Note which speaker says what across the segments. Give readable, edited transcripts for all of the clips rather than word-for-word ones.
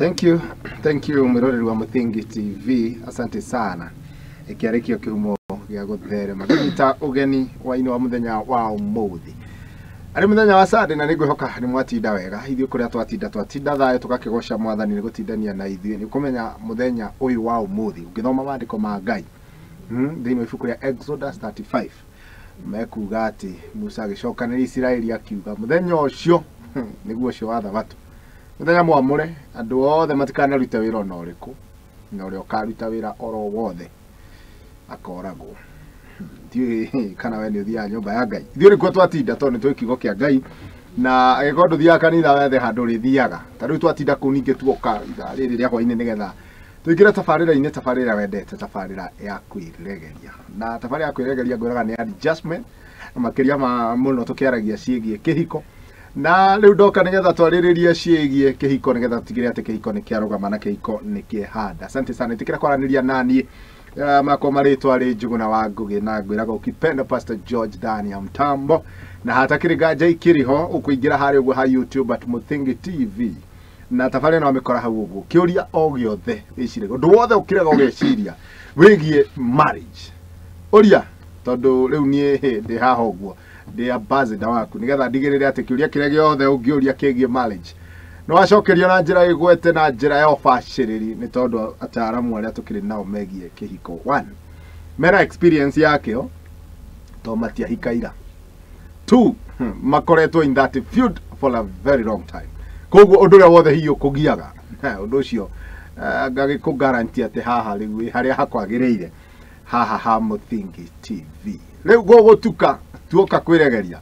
Speaker 1: Thank you Miroreri wa Muthingi TV. Asante sana. Ikiarekio kihumo gya gutherema. Gita ugeni wa ino wa muthenya wa umuthi. Ari muthenya wa Sunday na nigwihoka ni mwatinda wega. Ithuĩ kuria twatinda thayo tukakigosha mwathani ni gutindania na ithuĩ. Ni kumenya muthenya uyu wa umuthi. Ungithoma maandiko ma Ngai. Thĩinĩ ibuku rĩa Exodus 35. Mekuga ati Musa agicokanĩria Isiraeli akiuga muthenya ũcio niguo ũcio wa Thabatũ. Muthenya mwamure andu othe matikanaruta wĩra ona ũrĩkũ na ũrĩa ũkaruta wĩra oro wothe akoragwo. Ndiũĩ kana we nĩ ũthiaga nyũmba ya Ngai. Ithuĩ nĩkuo twatinda tondũ nĩ tũĩ kiugo kĩa Ngai na angĩkorwo ndũthiaga kanitha wethe handũ ũrĩthiaga. Ta rĩu twatinda kũu ningĩ tuoka ithaa rĩrĩ rĩa hwainĩ nĩgetha tuingĩre tabarĩra wendete, tabarĩra ya kwĩregeria. Na tabarĩra ya kwĩregeria ngwĩraga nĩ adjustment na makĩria ma mũno tũkĩaragia ciĩgiĩ kĩhiko. Na rĩu ndoka nĩgetha twarĩrĩrie ciĩgiĩ kĩhiko nĩgetha tutigĩre atĩ kĩhiko nĩ kĩarũgama na kĩhiko nĩ kĩehanda. Asante sana itikira kwaranĩria naniĩ makwa marĩtwa rĩ Njuguna wa Ngugi na ngwĩraga ũkipenda Pastor George Daniel Mtambo na hatakĩrĩ nganja ikĩrĩho ũkũingĩra harĩ ũguo ha YouTube at Muthingi TV na tabarĩra no amĩkora hau ũguo kĩũria o gĩothe wĩcire ũndũ wothe ũkĩrega ũgeciria wĩgiĩ marriage ũria tondũ rĩu niĩ ndĩ haha ũguo ndĩ ambassador waku nĩgetha ndigĩrĩre atĩ kĩũria kĩrĩa gĩothe ũngĩũria kĩgiĩ marriage no acokerio na njĩra ĩgwete na njĩra ya ũbacĩrĩri nĩ tondũ ataaramu arĩa tũkĩrĩ nao megiĩ kĩhiko. One, mena experience yakĩo to matiahikaira. Two, makoretwo in that field for a very long time. Koguo ũndũ ũrĩa wothe hiyo kũgiaga ũndũ ũcio ngagĩkũ guarantee atĩ haha rĩu harĩa hakwagĩrĩire haha ha Muthingi TV. Rĩu gũgũtuka tuoka kwĩregeria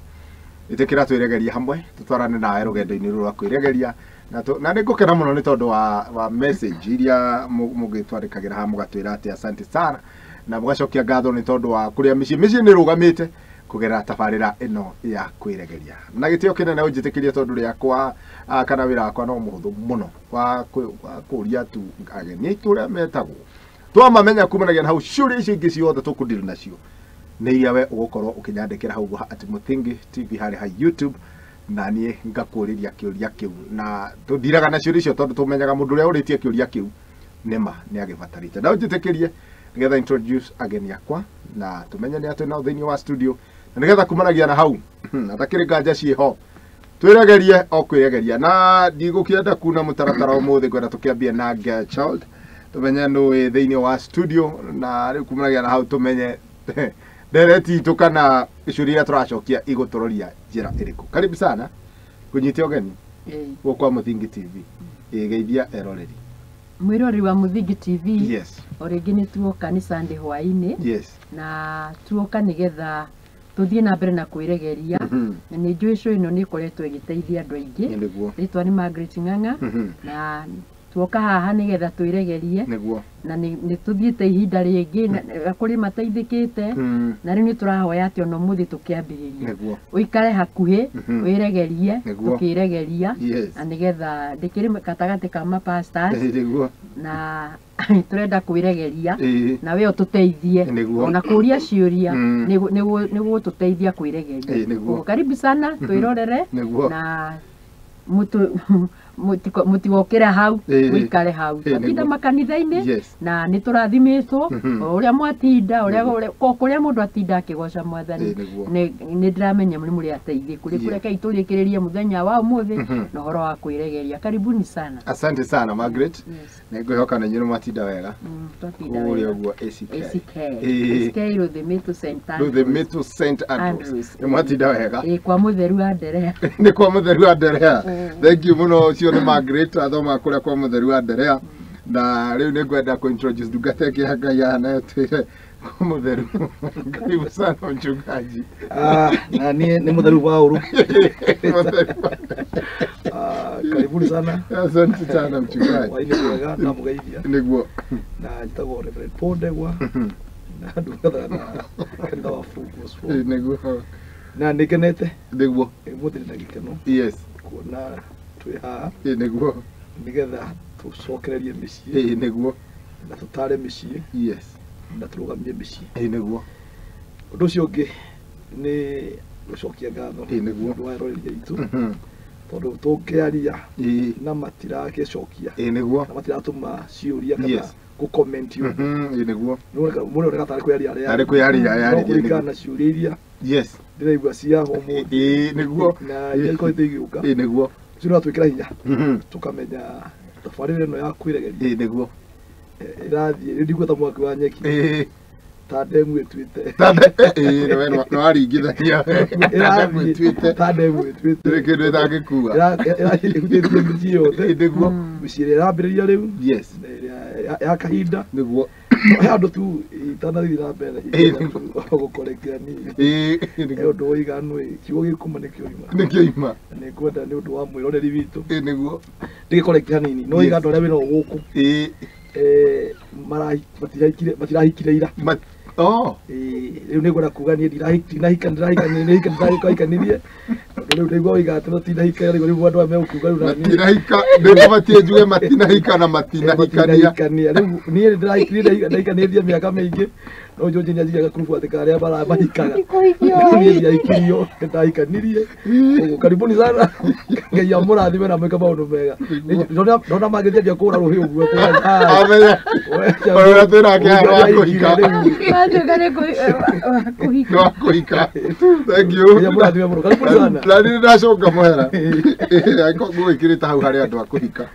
Speaker 1: itikira twĩregeria hamwe tutwarane nawe rũgendo-inĩ rũrũ rwa kwĩregeria na nĩngũkena mũno nĩ tondũ wa message iria mũgĩtwarĩkagĩra ha mũgatwĩra atĩ asante sana na mũgacokia ngatho nĩ tondũ wa kũrĩa mĩciĩ nĩ rũgamĩte kũgerera tabarĩra ĩno ya kwĩregeria. Na gĩtĩo kĩnene ũnjĩtĩkĩrie tondũ rĩakwa kana wĩra wakwa no mũhũthũ mũno wa kũria tu ageni tũrĩa metagwo twamamenya kumanagia na hau ciũria icio ingĩ ciothe tũkũndĩra nacio nĩ iria ũgũkorwo ũkĩnyandĩkĩra hau at Muthingi TV harĩ ha YouTube na niĩ ngakũrĩria kĩũria kĩu na tũthiraga na ciũria icio tondũ tũmenyaga mũndũ ũrĩa ũrĩtie kĩũria kĩu nĩma nĩ agĩbatarĩte. Na ũnjĩtĩkĩrie nĩgetha introduce ageni akwa na tũmenye nĩ atĩ nao thĩinĩ wa studio na nĩgetha kumanagia na hau atakĩrĩ nganja ciĩho twĩregerie o kwĩregeria na ndigũkĩenda kuna mũtaratara ũmũthĩ ngwenda tũkĩambie na girl child tũmenye nũ thĩinĩ wa studio na rĩu kumanagia na hau tũmenye dereti tukana ishuria turacokia igũtũroria njĩra ĩrĩkũ. Karibu sana kunyite ogeni kwa Muthingi TV geithia eroreri
Speaker 2: mwirori wa Muthingi TV.
Speaker 1: Yes,
Speaker 2: orĩngĩ nĩ tuoka nĩ Sunday hwainĩ.
Speaker 1: Yes,
Speaker 2: na tuoka nĩgetha tuthiĩ na mbere na kwĩregeria na nĩ njũĩ show ĩno nĩ ĩkoretwo ĩgĩteithia andũ aingĩ. Rĩtwa nĩ Margaret Ng'ang'a na tuoka haha nĩgetha twĩregerie na nĩ tuthiĩte ihinda rĩngĩ kũrĩ mateithĩkĩte na rĩu nĩ tũrahoya atĩ ona ũmũthĩ tũkĩambĩrĩria ũikare hakuhĩ wĩregerie tũkĩregeria na nĩgetha ndĩkĩrĩ gatagatĩ ka ma pastors na tũrenda kwĩregeria na we ũtũteithie ona kũria ciũria nĩguo tũteithia kwĩregeria. Karibu sana twĩrorere na mutigokera hau wikare hau twatinda makanitha-inĩ na nĩ tũrathimĩtwo ũrĩa mwatinda ũrĩa mũndũ atinda akĩgoca mwathani nĩ ndĩramenya nĩ mũrĩ ateithĩku reke itũrĩkĩrĩrie mũthenya wa ũmũthĩ na ũhoro wa kwĩregeria. Karibuni sana. Asante sana Margaret.
Speaker 1: Nĩngwĩhoka na inyuĩ mwatinda wega ũrĩa ũguo
Speaker 2: ACK
Speaker 1: Rũthĩmĩtu St Andrews nĩ mwatinda wega
Speaker 2: kwa mũtheru wa Nderea
Speaker 1: nĩ kwa mũtheru wa Nderea. Thank you muno ũcio nĩ Margaret athoma kũrĩa kwa mũtheru wa Nderea na rĩu nĩ ngwenda kũ-introduce ndungata ĩngĩ ya Ngai haha twĩre kwa mũtheru. Karibu sana mchungaji.
Speaker 3: Na ni mũtheru wa Uru. Karibuni sana.
Speaker 1: Asante sana mchungaji.
Speaker 3: Waini wega na mũgeithia.
Speaker 1: Nĩguo.
Speaker 3: Na njĩtagwo Reverend Paul Ndegwa na ndungata na kanitha wa Full Gospel.
Speaker 1: Nĩguo.
Speaker 3: Na nĩkenete.
Speaker 1: Nĩguo.
Speaker 3: Mũthĩ na gĩkeno.
Speaker 1: Yes.
Speaker 3: Kuona twĩ haha.
Speaker 1: Nĩguo.
Speaker 3: Nĩgetha tũcokererie mĩciĩ.
Speaker 1: Nĩguo.
Speaker 3: Na tũtare mĩciĩ.
Speaker 1: Yes.
Speaker 3: Na tũrũgamie mĩciĩ.
Speaker 1: Nĩguo.
Speaker 3: Ũndũ ũcio ũngĩ nĩ gũcokia ngatho
Speaker 1: nĩguo
Speaker 3: wa eroreri aitũ tondu tukiaria na matiragecokia
Speaker 1: niguo
Speaker 3: na matiratuma ciuria kana ku comment you
Speaker 1: niguo
Speaker 3: muno reka tari kwiaria
Speaker 1: ari kwiaria
Speaker 3: na ciuria iria ndiraigua cia homo
Speaker 1: niguo
Speaker 3: na yako itigiuka
Speaker 1: niguo
Speaker 3: cira twikira hinya tukamenya tabarire no ya kwiregeria
Speaker 1: niguo
Speaker 3: irathie ndigwa ta mwaki wa nyeki tandemu etwite
Speaker 1: no aringithagia
Speaker 3: tandemu etwite
Speaker 1: kindu itangikua
Speaker 3: irathie miji yothe
Speaker 1: niguo
Speaker 3: micire irambiriria riu ya kahinda
Speaker 1: niguo
Speaker 3: handu tu itanathira na mbere gukorekerani undu wiganu kiugo gikuma nikio ima nikwenda ni undu wa mwiroreri witu niguo ndigikorekerani no igando ria wina guku matirahikire ira riu nigwenda kuga ni ndirahikanirie riu niguo igatino tinahika riu andu amekuga riu
Speaker 1: matinahika ndikubatie njuge matinahika na matinahikania
Speaker 3: riu nie ndirahikaniririe miaka mingi no njo njinya njiga kurubu atika aria barahikaga nie ndirahikirio ndahikanirie karibuni sana ngai amurathime na mweka maundu mega ndona mangiendia kura ruhi uguo
Speaker 1: amenya oya twina kiaro wa kuhika kuhika thank you
Speaker 3: ya murathime muno karibuni sana
Speaker 1: na ni ndacoka muhera aiko gwikirita hau hari andu akuhika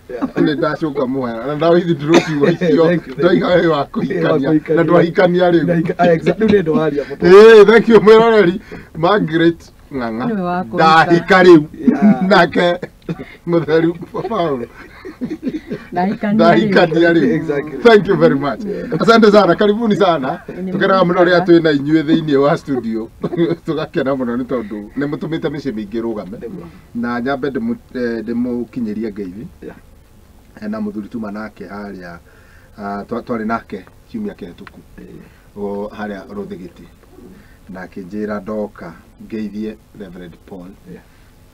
Speaker 1: ni ndacoka muhera na ndawithi ndirukiwa icio ndaiga we wa kuhikania na ndwahikania riu
Speaker 3: exactly ne ndo haria
Speaker 1: thank you mwiroreri Margaret Ng'ang'a ndahika riu nake mutheru Paulo ndahikania riu thank you very much asante sana karibuni sana tukeraga muno ria twina inyue thiini wa studio tugakena muno ni tondu ni mutumite mici mingi rugame na nyambe ndimukinyirie ngeithi na muthuri tuma nake haria twari nake kiumia kihituku haria Ruthigiti na kinjira ndoka ngeithie Reverend Paul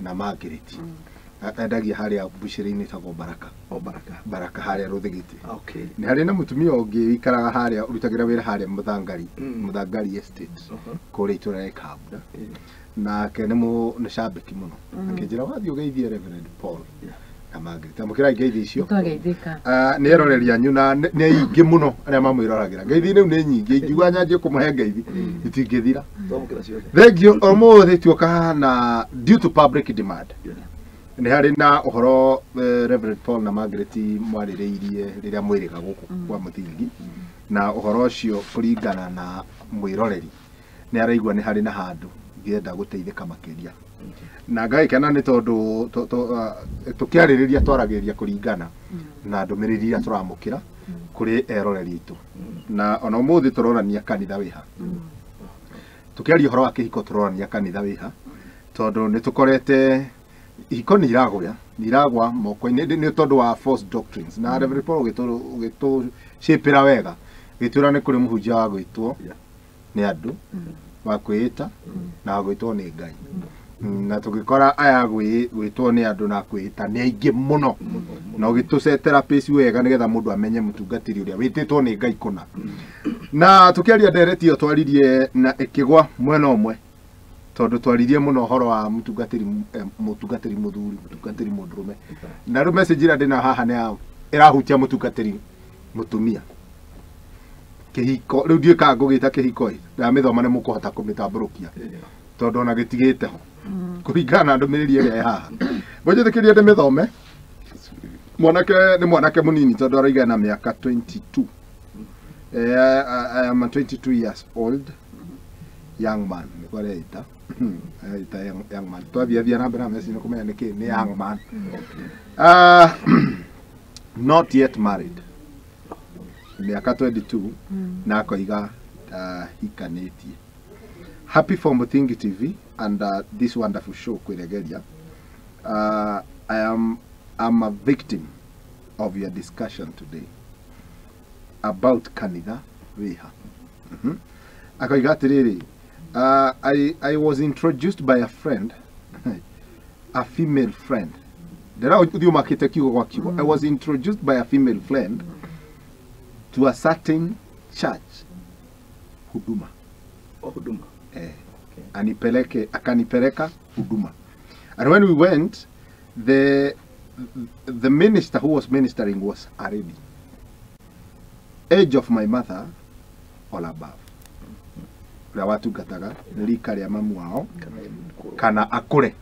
Speaker 1: na Margaret endagia haria bushiri-ini tagwo Baraka haria Ruthigiti ni hari na mutumia ungi wikaraga haria urutagira wira haria Muthangari estate kuri itura Kabura na kene mu shabiki muno kinjira wathi ugeithie Reverend Paul na Margaret amukira ngeithi icio ni eroreria nyuna ni ingi muno aria mamwirораgira ngeithi niu ni nyingi ingigwa nyanjie kumuhe ngeithi itingithira thank you omuthi tuoka na due to public demand ni hari na uhoro Reverend Paul na Margaret mwaririirie riria mwiriga guku kwa muthingi na uhoro ucio kuringana na mwiroreri ni araigwa ni hari na handu ngienda guteithika makiria na ngaikena ni tondu tukiaririria twaragiria kuringana na ndumiriri iria turamukira kuri eroreri itu na ona umuthi turorania kanitha wiha tukiaria uhoro wa kihiko turorania kanitha wiha tondu ni tukorete ihiko ni iragwa moko-ini ni tondu wa false doctrines na Reverend Paul gitu shapira wega gitura ni kuri muhunjia wa gwitwo ni andu wa kwita na gwitwo ni Ngai na tugikora aya gwitwo ni andu na kwita ni aingi muno na ugitucetera pace wega nigetha mundu amenye mutungatiri uria wititwo ni Ngai kuna na tukiaria ndereti yo twaririe na ikigwa mwena umwe tondu twaririe muno horo wa mutungatiri muthuri mutungatiri mundurume na ru message ira ndina haha ni irahutia mutungatiri mutumia kihiko riu ndie ka ngugita kihiko na mithoma ni mukuhota kumitamburukia tondu ona gitigite ho kuringana ndumiriri ria haha mbojethekirie ndi mithome mwanake munini tondu araiga na miaka 22 I am 22 years old young man kwareita young man twathia na mbere message ni kumenya niki ni young man not yet married miaka 22 na akoiga hikanitie happy for Muthingi TV and this wonderful show kwiregeria I'm a victim of your discussion today about kanitha wiha akoiga atiriri I was introduced by a friend a female friend ndera uthio makite kiugo gwa kiugo I was introduced by a female friend to a certain church huduma akanipeleka huduma and when we went the minister who was ministering was already age of my mother or above. Watu gataga lika ya mamu wao kana akure.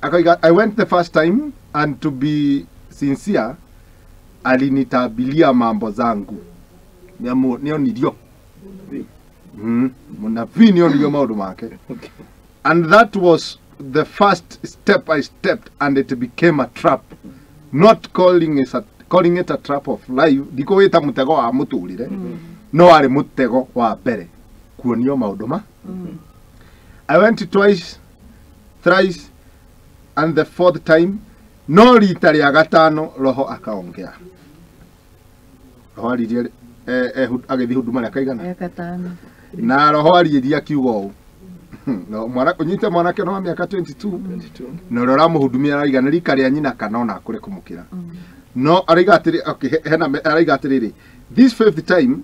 Speaker 1: I went the first time, and to be sincere, alinitabilia mambo zangu. Nio nidio. Muna vi nio nidio maudu make. And that was the first step I stepped, and it became a trap. Not calling it a trap of life. Diko weta mutego wa muturire. No ari mutego wa bere. Kuonio mauduma. I went twice, thrice, and the fourth time, no ritari agatano roho akaongea. Roho aliye agethi huduma ya kaigana.
Speaker 2: Gatano.
Speaker 1: Na roho aliye kiugo. No mwana kunyita mwana ke no miaka 22. No rora muhudumia araigana rikari anyina kanona akure kumukira. No arigatiri okay hena arigatiri. This fifth time,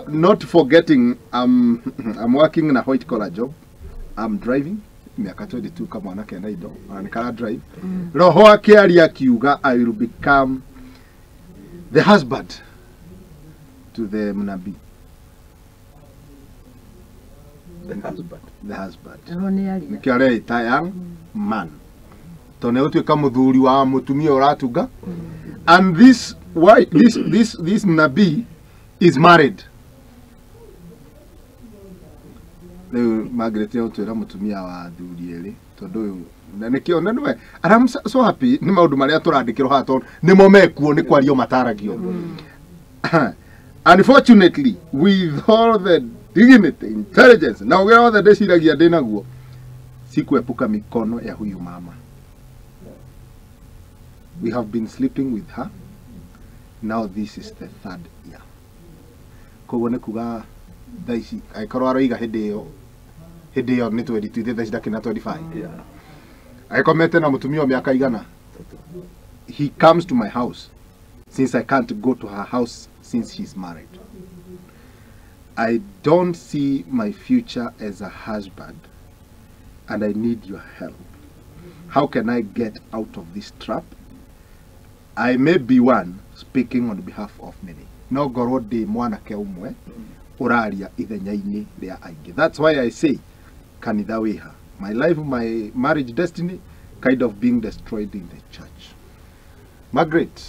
Speaker 1: not forgetting I'm working in a white collar job. I'm driving. Miaka 22 kama mwanake naido ananikara drive. Roho yake aliakiuga I will become the husband to the mnabii. The husband. Nikiare young man. Tone utuika muthuri wa mutumia uratuga. And this mnabii is married. Leo Margaret yotwera mutumia wa thuri eri tondu na nikio na nwe I'm so happy ni maundu maria turandikirwo hato ni mo mekuo ni kwario mataragio. Unfortunately, with all the dignity, intelligence, na ugera the desiragia ndinaguo sikuepuka mikono ya huyu mama. We have been sleeping with her. Now this is the third year. Kogone kuga daisi aikorwo aroiga hindi yo ni 22 daisi dakina 25. Aikomete na mutumia wa miaka igana. He comes to my house since I can't go to her house since she's married. I don't see my future as a husband, and I need your help. How can I get out of this trap? I may be one speaking on behalf of many. No gorode mwanake umwe uraria ithenyaini ria aingi. That's why I say kanitha wiha. My life, my marriage destiny kind of being destroyed in the church. Margaret.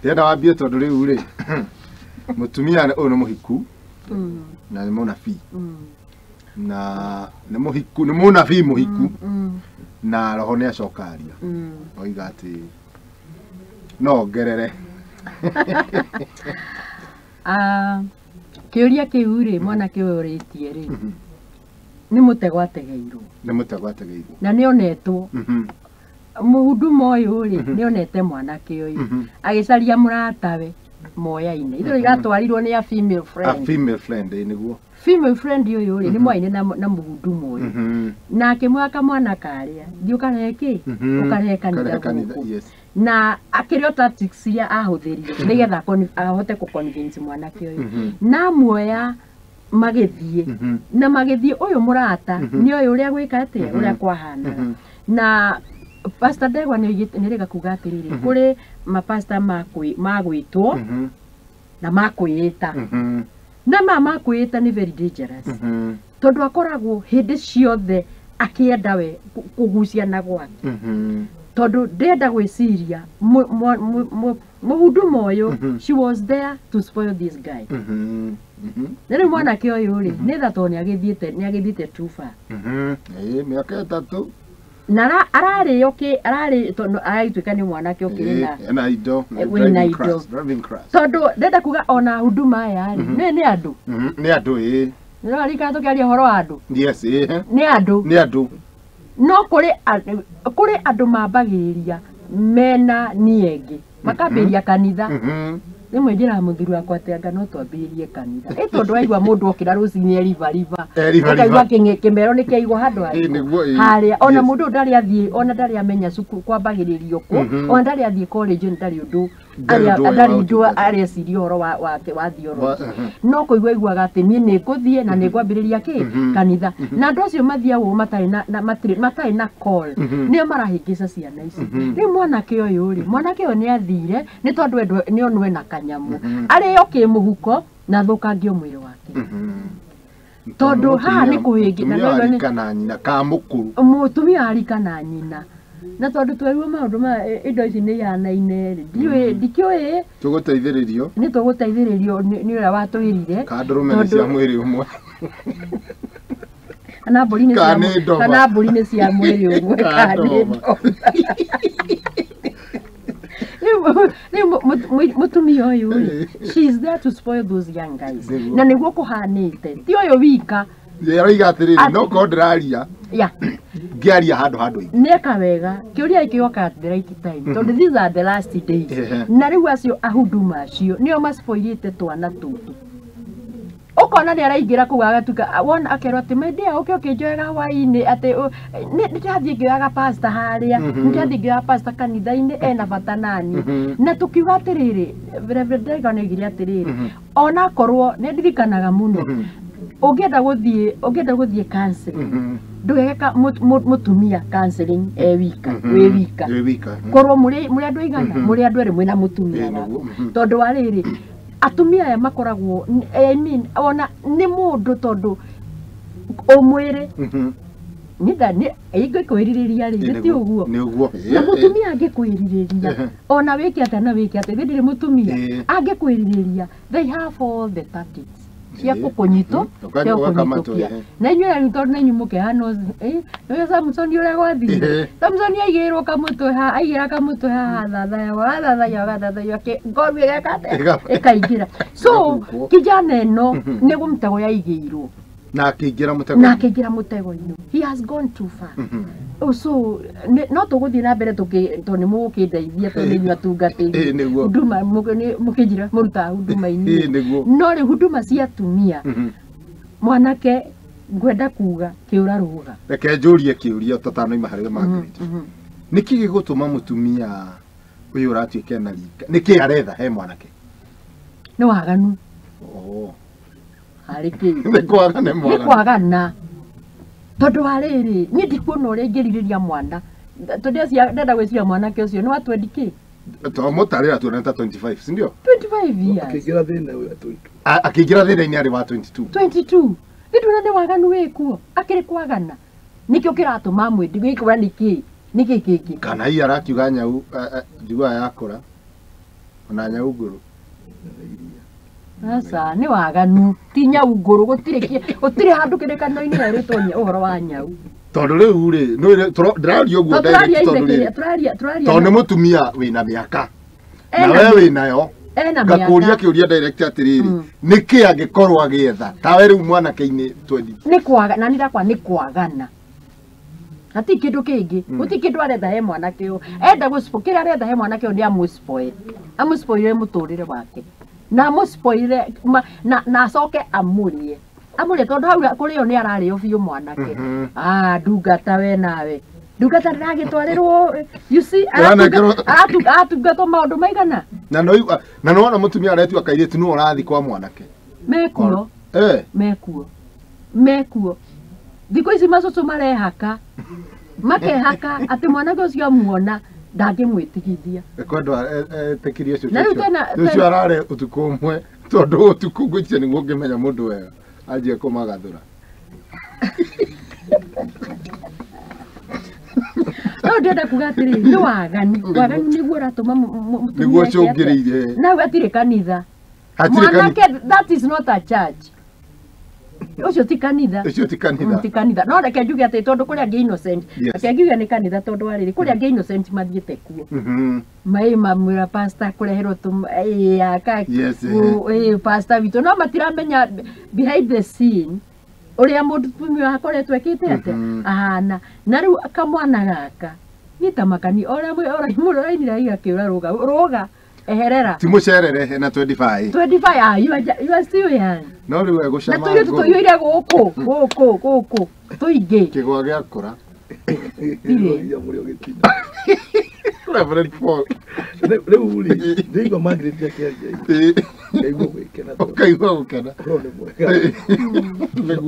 Speaker 1: Tena wabie tondu riu ri. Mutumia uyu ni muhiku. Na ni munabii. Na ni muhiku, ni munabii muhiku. Na roho ni acokaria. Oiga ati no gerere.
Speaker 2: Kiuria kiu ri mwana kiu uritie ri. Ni mutego ategeirwo.
Speaker 1: Ni mutego ategeirwo.
Speaker 2: Na ni onetwo. Muhudumu uyu ri ni onete mwanake uyu agicaria muratawe moya-ine. Ithu igatwarirwo ni a female friend.
Speaker 1: A female friend niguo.
Speaker 2: Female friend uyu ri ni mwaine na muhudumu uyu. Na akimwaka mwana karia. Ndiukareke. Ukareka ni
Speaker 1: yes.
Speaker 2: Na akirio tactics iria ahuthirie nigetha ahote ku convince mwanake uyu. Na muoya magithie na magithie uyu murata ni uyu uria gwika atia uria kwahana. Na Pastor Degwa ni rega kuga atiriri kuri mapasta magwitwo na makwita na makwita ni very dangerous tondu akoragwo hindi ciothe akienda we kugucia na gwake tondu ndenda gwiciria muhudumu uyu she was there to spoil this guy. Nere mwana ke uyu ri ni thato ni agithiete too far.
Speaker 1: Miaka 3
Speaker 2: na arari tondu araituika ni mwanake ukirina
Speaker 1: na ido driving crash
Speaker 2: tondu ndenda kuga ona huduma ya ni andu
Speaker 1: ni andu
Speaker 2: no arika tukiaria horo andu
Speaker 1: yes
Speaker 2: ni andu no kuri andu mambagiriria mena nienge makabiria kanitha nimwe njira muthuri wakwa ati no twambirie kanitha tondu waigua mundu okira rucini riva akaigua kimero ni kiaigua handu haria ona mundu ndari athie ona ndari amenya cukuru kwambagiririo ku ona ndari athie college ndari undu Ndari njua areciria horo wake wathii horo no kuigua iguaga ati nie ni nguthie na ni ngwambiriria ki kanitha na andu acio mathiaga matari na call nio marahingica ciana ici ni mwanake uyu ri mwanake uyu ni athire ni tondu ni onwe na kanyamu ario kimuhuko na thukangio mwiri wake tondu haha ni kuhingi
Speaker 1: na kana nyina ka mukuru
Speaker 2: mutumia arika na nyina na tondu tweruo maundu ma indo ici ni yanaine ndikioi
Speaker 1: tuguteithiririo
Speaker 2: ni tuguteithiririo ni uria watwirire
Speaker 1: kandurume cia mwiri umwe
Speaker 2: kana mburi ni cia mwiri umwe mutumia uyu she is there to spoil those young guys na niguo kuhanite ti uyu wika
Speaker 1: yariga atiriri no ko ndiraria ngiaria handu
Speaker 2: neka wega kiuria ikioka at the right time tondu these are the last days na riu acio ahuduma acio nio maspoilite twana tutu ukona ni araingira kuga agatuka wona akerwa ati mendia ukinjoega hwaini ati nitathie ngioyaga pastor haria nitathie ngioyaga pastor kanitha-ini ena bata nani na tukiuga atiriri Reverend Ndegwa nigire atiriri ona korwo ni ndirikanaga muno ungienda guthie counseling ndugeka mutumia counseling wi wika korwo muri andu igana muri andu eri mwina mutumia tondu wariri atumia aya makoragwo I mean ona ni mundu tondu umwire ni kwiririria ri ti uguo na mutumia angikwiririria ona wiki ata na wiki ata ndiri mutumia angikwiririria they have all the tactics cia kukunyito cia kukunyitokia na inyuĩ rĩu tondũ nĩ nyumuke hano nĩ Samson ũrĩa gwathire Samson aigĩrwo kamũtwe aigĩra kamũtwe haha thathayo ngoru ĩkaingĩra so kijana ĩno nĩ mũtego yaigĩirwo
Speaker 1: na akĩingĩra
Speaker 2: mũtego-inĩ he has gone too far so no tũgũthiĩ na mbere tondũ nĩ mũgũkĩndeithia tondũ nĩ inyuĩ atungatĩri huduma mũkĩnjĩra mũrutaga huduma-inĩ no rĩu huduma cia atumia mwanake ngwenda kuga kĩũra rũga
Speaker 1: reke njũrie kĩũria tũtanoima harĩ Margaret nĩkĩ gĩgũtũma mũtumia ũyũ ũratuĩka na rika nĩkĩ aretha he mwanake
Speaker 2: nĩ waganu harĩ kĩ nĩ kwagana tondu hariri ni ndikuona uria ingiririria mwana tondu acia ndenda gwiciria mwanake ucio ni wa 20k
Speaker 1: to mutarira tuoneta 25 si ndio
Speaker 2: 25 years
Speaker 3: akigira thina uyu 22
Speaker 1: akigira thina ini ari wa 22
Speaker 2: nduna ni waganu wikuo akiri kwagana nikio kiratuma mwindi gikura niki kiki
Speaker 1: kana hii arakiuga nyau njigua yakora ona nyau nguru
Speaker 2: asa ni waganu ti nyau nguru gutire handu kirikano-ini heritwo uhoro wa nyau
Speaker 1: tondu riu ri ndiraria uguo tondu ni mutumia wina miaka na we winayo ngakuria kiuria direct atiriri niki angikorwo agietha tawe riu mwanake-ini 20
Speaker 2: ni kwaga na ndirakwa ni kwagana ati kindu kingi uti kindu aretha he mwanake uyu enda guspokira aretha he mwanake uyu ni amuspoile muturire wake na muspoile na acoke amurie tondu hau kurio ni arario biu mwanake ndungata we nawe ndungata ndiragitwarirwo you see atungatwo maundu maigana
Speaker 1: na no ona mutumia aretua kairitu no urathi kwa mwanake
Speaker 2: mekuo thikũ ici macucu marehaka makehaka ati mwanake ucio amuona ndangimwitigithia
Speaker 1: kwenda tekirio cio arare utuku umwe tondu utuku ngwicie niguo ngimenya mundu wega anjie kumagathura
Speaker 2: no ndenda kuga atiri ni waganu niguo ratuma
Speaker 1: niguo cungiriire
Speaker 2: na atire kanitha mwanake that is not a church ucio ti kanitha no reke njuge ati tondu kuria ngi innocent reke njuge ni kanitha tondu ariri kuria ngi innocent mathiete kuo mai mamwira pastor kureherwo pastor witu no matiramenya behind the scene uria mundu tumio akoretwo ekite ate ahana na riu kamwana gaka nitamakani oria mũraini raiga kiura ruga eherera
Speaker 1: ti mucerere na 25
Speaker 2: you are still young
Speaker 1: no riu egucama
Speaker 2: na tuire guku tuingi
Speaker 1: kigwa giakura Reverend Paul.
Speaker 3: Rĩu rĩ ndĩigua Margaret akĩaria ngaigua gwĩkena
Speaker 1: Ũkaigua gũkena.
Speaker 3: Ũrona mwega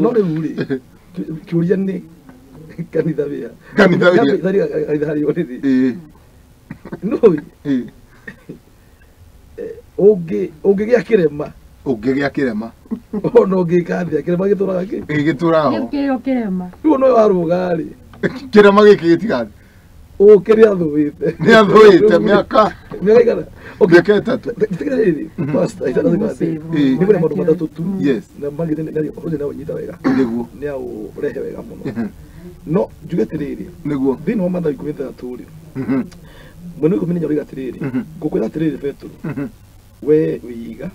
Speaker 3: no rĩu rĩ kĩũria nĩ kanitha wĩa kanitha harĩ orĩrĩ no ũngĩgĩa kĩrema ona ũngĩka atĩa kĩrema gĩtũraga kĩ
Speaker 1: gĩtũraga ho
Speaker 2: kĩrĩa kĩrema
Speaker 3: rĩu no warũga rĩ
Speaker 1: kĩrema gĩkĩ gĩtigathĩ
Speaker 3: kĩrĩa athũĩte
Speaker 1: nĩ athũĩte mĩaka
Speaker 3: igana
Speaker 1: mĩaka ĩtatũ
Speaker 3: tiga rĩrĩ pastor nĩ kũrĩ maũndũ matatũ tu na Margaret nĩ ũnyita wega
Speaker 1: nĩguo
Speaker 3: nĩ aũrehe wega mũno no njuge atĩrĩrĩ
Speaker 1: nĩguo
Speaker 3: thĩinĩ wa Mathayo 13 rĩ mwena wa 14 ũroiga atĩrĩrĩ ngũkwĩra atĩrĩrĩ Petro we wĩiga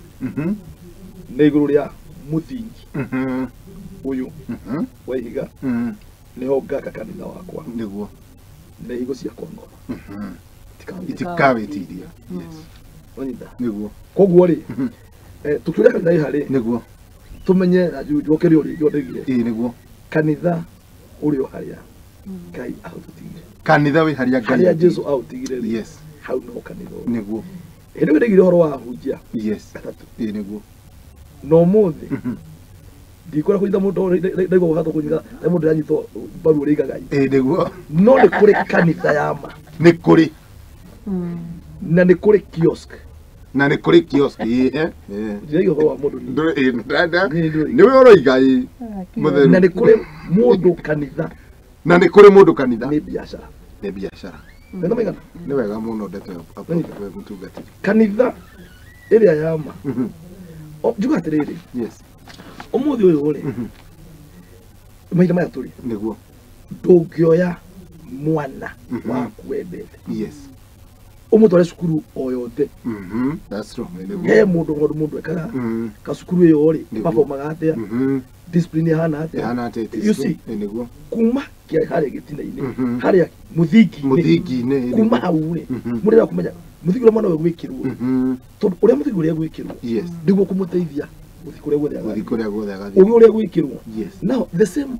Speaker 3: na igũrũ rĩa mũthingi ũyũ wa ihiga nĩho ngaka kanitha wakwa
Speaker 1: nĩguo
Speaker 3: na higo ciakwa ngoma
Speaker 1: itikawĩtiria
Speaker 3: onyita
Speaker 1: nĩguo
Speaker 3: koguo rĩ tũkĩũria kanitha ĩ harĩ
Speaker 1: nĩguo
Speaker 3: tũmenye njokerio rĩ njothegire
Speaker 1: nĩguo
Speaker 3: kanitha ũrĩ o harĩa Ngai ahũtigire
Speaker 1: kanitha wĩ harĩa Ngai
Speaker 3: harĩa Jesu ahũtigire rĩ
Speaker 1: yes
Speaker 3: hau no kanitha
Speaker 1: nĩguo
Speaker 3: hĩndĩ ĩyo ndĩgire ũhoro wa hunjia
Speaker 1: yes
Speaker 3: gatatũ
Speaker 1: nĩguo
Speaker 3: no mũthĩ ndikora kuitha mũndũ ndaigua gũhatwo kũnyita ta mũndũ yanyitwo mbaru ũrĩ igagai
Speaker 1: nĩguo
Speaker 3: no nĩ kũrĩ kanitha ya ma
Speaker 1: nĩ kũrĩ
Speaker 3: na nĩ kũrĩ kiosk
Speaker 1: na nĩ kũrĩ kiosk
Speaker 3: ndĩraigua ũhoro wa mũndũ
Speaker 1: nĩwe ũroiga mũtheru
Speaker 3: na nĩ kũrĩ mũndũ kanitha
Speaker 1: na nĩ kũrĩ mũndũ kanitha
Speaker 3: nĩ biacara nĩ maigana
Speaker 1: nĩ wega mũno ndeto mũtungatĩri
Speaker 3: kanitha ĩrĩa ya ma njuga atĩrĩrĩ ũmũthĩ ũyũ rĩ mahinda maya tũrĩ
Speaker 1: nĩguo
Speaker 3: ndũngĩoya mwana waku wendete ũmũtware cukuru o yothe he mũndũ ekaga gacukuru ĩyo rĩ mabomaga atĩa discipline ihana atĩa you see kuma harĩa gĩtina-inĩ harĩa mũthingi-inĩ kuma hau rĩ mũndũ wa kũmenya mũthingi ũrĩa mwana we gwĩkĩrwo tondũ ũrĩa mũthingi ũrĩa gwĩkĩrwo nĩguo kũmũteithia gũthiĩ kũrĩa guothe agathiĩ ũguo ũrĩa gwĩkĩrwo now the same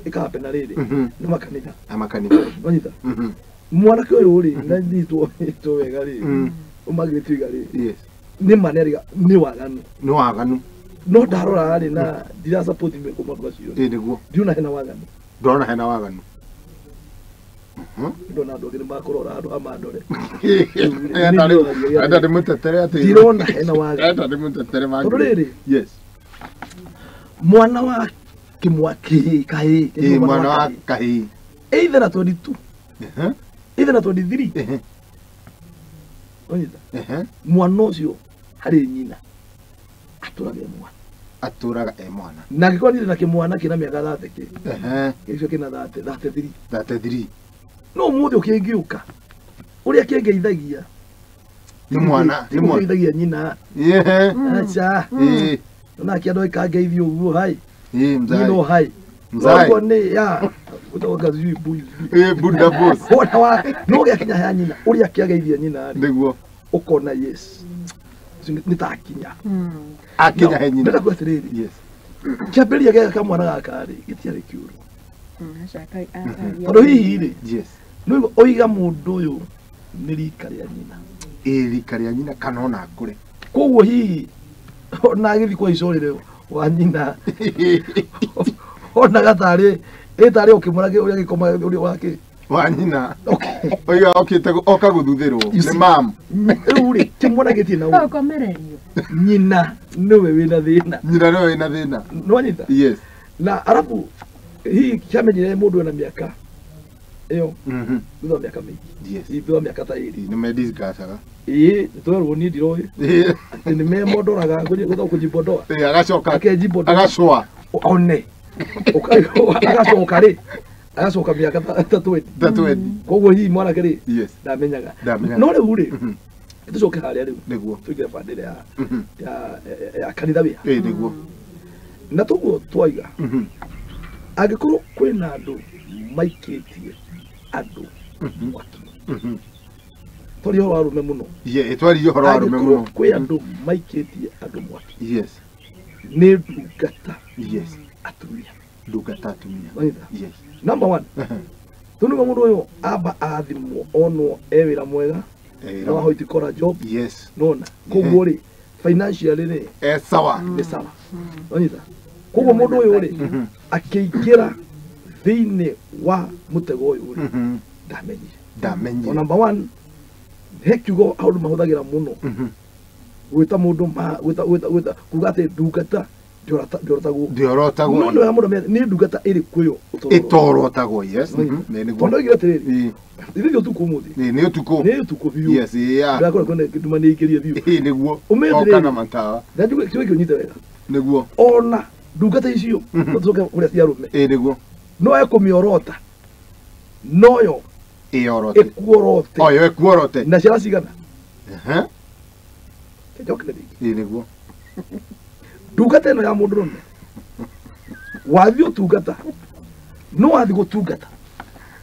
Speaker 3: ĩkahappen na rĩrĩ na makanitha wanyita mwanake ũyũ rĩ na nyitwo wega rĩ ũmagĩrĩtio iga rĩ nĩ ma nĩ waganu no ndarora rĩ na ndira support meko maũndũ acio
Speaker 1: nĩguo
Speaker 3: ndiona hena waganu
Speaker 1: ndona hena waganu
Speaker 3: ndona andũ angĩ nĩmakũrora andũ amandore
Speaker 1: enda ndĩmũtetere atĩ
Speaker 3: ndirona hena waganu
Speaker 1: enda ndĩmũtetere
Speaker 3: tondũ rĩrĩ mwana wa kahĩĩ
Speaker 1: mwana wa kahĩĩ
Speaker 3: either na 22 either na 23 onyita mwana ũcio harĩ nyina atũraga e mwana na angĩkorwo ndirĩ na kĩmwana kĩna mĩaka 30 gĩcio kĩna 33 no ũmũthĩ ũkĩngĩũka ũrĩa kĩngeithagia nĩ mwana kĩngeithagia nyina aca nake andũ aikangeithia ũguo hai nyina hai ũguo nĩ ya ũtoka zui
Speaker 1: bunda boss
Speaker 3: ona wa no gĩakinya ya nyina ũrĩa kĩageithia nyina
Speaker 1: nĩguo
Speaker 3: ũkona yes nĩ takinya
Speaker 1: akinya he nyina
Speaker 3: ndĩrakwa atĩrĩrĩ kĩambĩrĩria gĩa kamwana gaka rĩ gĩtiarĩ kĩũru tondũ hihi rĩ nĩguo oiga mũndũ ũyũ nĩ rika rĩa nyina
Speaker 1: rika rĩa nyina kana ona akũre
Speaker 3: koguo hihi ona agĩthiĩ kwa icorĩre wa nyina ona gatarĩ ũkĩmũra ũrĩa gĩkoma ũrĩa wake
Speaker 1: wa nyina oiga okĩte oka gũthuthĩrwo nĩ mam
Speaker 3: rĩu rĩ kĩmwana gĩtirĩ na
Speaker 2: ũkomererio
Speaker 3: nyina nĩwe wĩna
Speaker 1: thĩna
Speaker 3: nĩwanyita na arabu hihi kĩamenyire mũndũ ena mĩaka ĩyo thutha wa mĩaka mĩingĩ thutha wa mĩaka ta ĩrĩ
Speaker 1: nĩmendisgacaga
Speaker 3: nĩtwerwo niĩ ndiroĩ atĩ nĩmemondoraga gũtha kũjimbodoa
Speaker 1: agacoka
Speaker 3: akejimbodoa
Speaker 1: agacũa
Speaker 3: one agacoka rĩ agacoka mĩaka ta 20 koguo hihi mwanake rĩ ndamenyaga no rĩu rĩ tũcoke harĩa rĩu
Speaker 1: nĩguo
Speaker 3: tũigĩre bandĩra ya kanitha wĩha
Speaker 1: nĩguo
Speaker 3: na toguo twaiga angĩkorwo kwĩna andũ maikĩtie andũ mwaki twari ũhoro wa arũme mũno
Speaker 1: twari ũhoro wa arũme mũno
Speaker 3: kwĩ andũ maikĩtie andũ mwaki nĩ ndungata atumia
Speaker 1: ndungata atumia
Speaker 3: number one Tunu mundu uyu aba athimwo onwo ewira mwega no hoiti kora job
Speaker 1: yes
Speaker 3: nona koguo ri financially ri
Speaker 1: sawa
Speaker 3: ni sawa onita koguo mundu uyu ri akiingira thiini wa mutego uyu ri ndamenyire number 1 hekiugo aundu mahuthagira muno gwita mundu gwita kuga ati ndungata ndiorotagwo no no mundu ni ndungata iri kuyo
Speaker 1: itorotagwo yes
Speaker 3: kondo igira tiriri ithio tuku muthi
Speaker 1: ni utuku
Speaker 3: biu
Speaker 1: yes yeah
Speaker 3: ndakora kwenda kituma ni ikiria biu
Speaker 1: niguo
Speaker 3: okana
Speaker 1: mantawa
Speaker 3: ndajuga kiwe kionyite wega
Speaker 1: niguo
Speaker 3: ona ndungata icio tuzoke kuria cia rume
Speaker 1: niguo
Speaker 3: no ekumiorota noyo
Speaker 1: iorote
Speaker 3: ekuorote
Speaker 1: oyo ekuorote
Speaker 3: na ciara cigana kejokire
Speaker 1: niguo
Speaker 3: ndungata ino ya mundu rume wathi utungata no wathi gutungata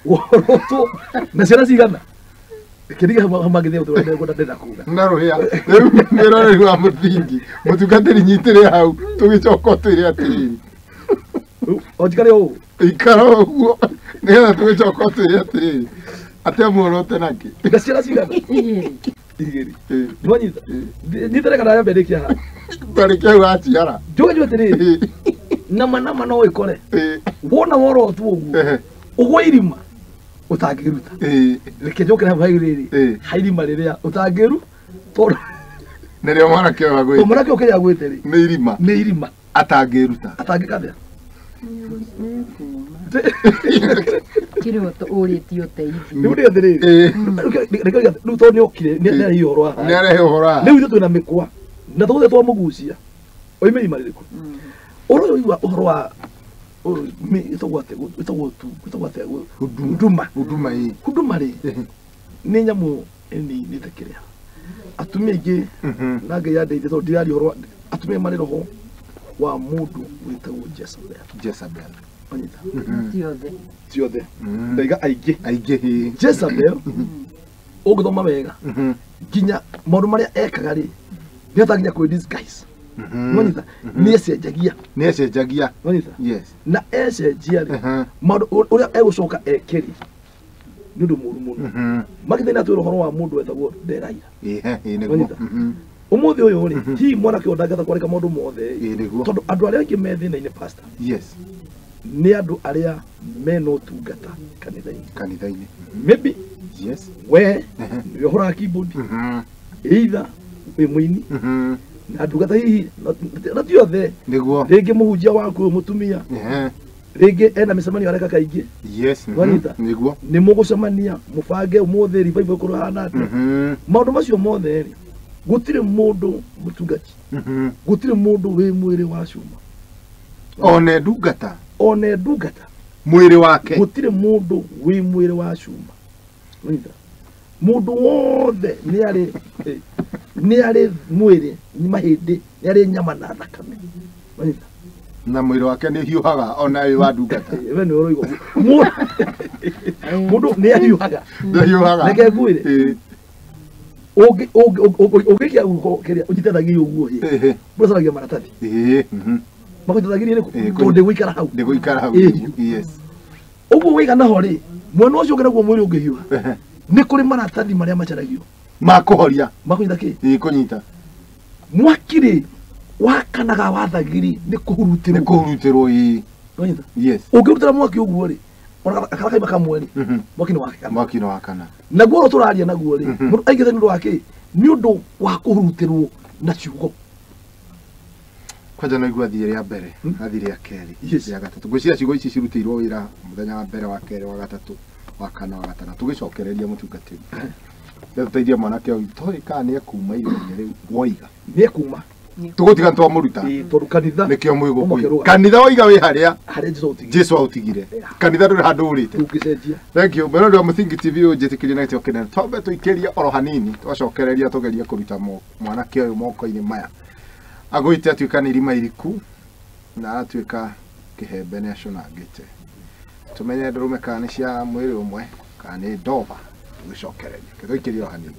Speaker 3: woroto na ciara cigana kiriga hamagithia uturende ndenda kuga
Speaker 1: naruhia rero ni wa muthingi mutungatiri nyitire hau tugicoka twire atiriri
Speaker 3: ojikare o
Speaker 1: ikaro uguo nigetha tugicoka twire atiriri atia muorote naki
Speaker 3: na ciara cigana igiri mwanyita nitare kana yambe ndikia
Speaker 1: tarikia waciara
Speaker 3: jojo atiriri nama no ikore wona woroto uguo ugo irima utagiruta reke jokera hairiri hairima riria utagiru tora
Speaker 1: nerio mwana kyo agwe
Speaker 3: to mwana kyo kya gwete ri
Speaker 1: ni irima atangiruta
Speaker 3: atangikathe
Speaker 2: kiro to uri tio teithi
Speaker 3: ni uri athiri reke ru to ni okire ni ari horo
Speaker 1: ni ari horo
Speaker 3: ni uthu twina mikwa na tuthe twa mugucia oime irima ririku oro iwa horo wa mi itogwate huduma ri ni nyamu ni tekerea atumia ingi nage yandeithia to ndirari horo atumia mari roho wa mundu witagwo Jezebel onyita tiothe ndaiga aige Jezebel ugithoma wega ginya maundu maria ekaga ri ni atanginya kwi disguise onyita ni ecenjagia onyita
Speaker 1: yes
Speaker 3: na ecenjia ri maundu uria egucoka ekeri ni undu muru muno makithina twiro horo wa mundu wetagwo Delaila
Speaker 1: niguo
Speaker 3: umuthi uyu ri hi mwana ke ondagata kwareka maundu mothe tondu andu aria angi methina-ini pastor
Speaker 1: yes
Speaker 3: ni andu aria mena utungata
Speaker 1: kanitha-ini
Speaker 3: maybe
Speaker 1: yes
Speaker 3: we ni hora keyboard either we muini na ndungata hihi na tiothe
Speaker 1: niguo
Speaker 3: ringi muhunjia waku mutumia ringi ena micemanio areka kaingi
Speaker 1: yes
Speaker 3: niguo ni mugucemania mubange umuthi revival kuru hana ati maundu macio mothe ri gutire mundu mutungati gutire mundu wi mwiri wa cuma
Speaker 1: one ndungata
Speaker 3: mwiri wake gutire mundu wi mwiri wa cuma nita mundu wothe ni ari mwiri ni mahindi ni ari nyama na thakame nita
Speaker 1: na mwiri wake ni hiuhaga ona wi wa ndungata
Speaker 3: we ni uroigo mundu ni hiuhaga neke gwire ogikia uko keria ujitanagia uguo hi bosanagia maratathi makotanagia ni konde guikara hau
Speaker 1: yes
Speaker 3: uguo wigana hori mwena ucio ngena guo mwiri ungihiwa ni kuri maratathi maria macaragio
Speaker 1: makuhoria
Speaker 3: makunyita ki
Speaker 1: kunyita
Speaker 3: mwakiri wakanaga wathagiri ni kuhurutirwo nonyita
Speaker 1: yes
Speaker 3: ungirutira mwaki uguo ri ona akaraka makamweri mwaki
Speaker 1: ni wakana
Speaker 3: naguo turaria naguo ri mundu aigithe ni wake ni undu wa kuhurutirwo na ciugo
Speaker 1: kwaja no igua thiire ya mbere athire ya keri ya gatatu gwicira ciugo ici cirutirwo wira muthenya wa mbere wa keri wa gatatu wa kana wa gatana tugicokereria mutungatiri tuteithie mwanake uyu toi kana ni ekuma irio riu woiga
Speaker 3: ni ekuma
Speaker 1: tugutiga ntwa muruta
Speaker 3: tondu kanitha
Speaker 1: nikio mwigo kanitha woiga wi haria Jesu autigire kanitha nduri handu urite
Speaker 3: ukicenjia
Speaker 1: thank you mwendo wa Muthingi TV ujitikiria na tokena tobe tuikeria oro hanini twacokereria tugeria kuruta mwanake uyu moko-ini maya agwite atuika ni irima iriku na atuika kihembe ni aconangite tumenye ndurume kana cia mwiri umwe kana ni ndova tugicokereria tuikeria oro hanini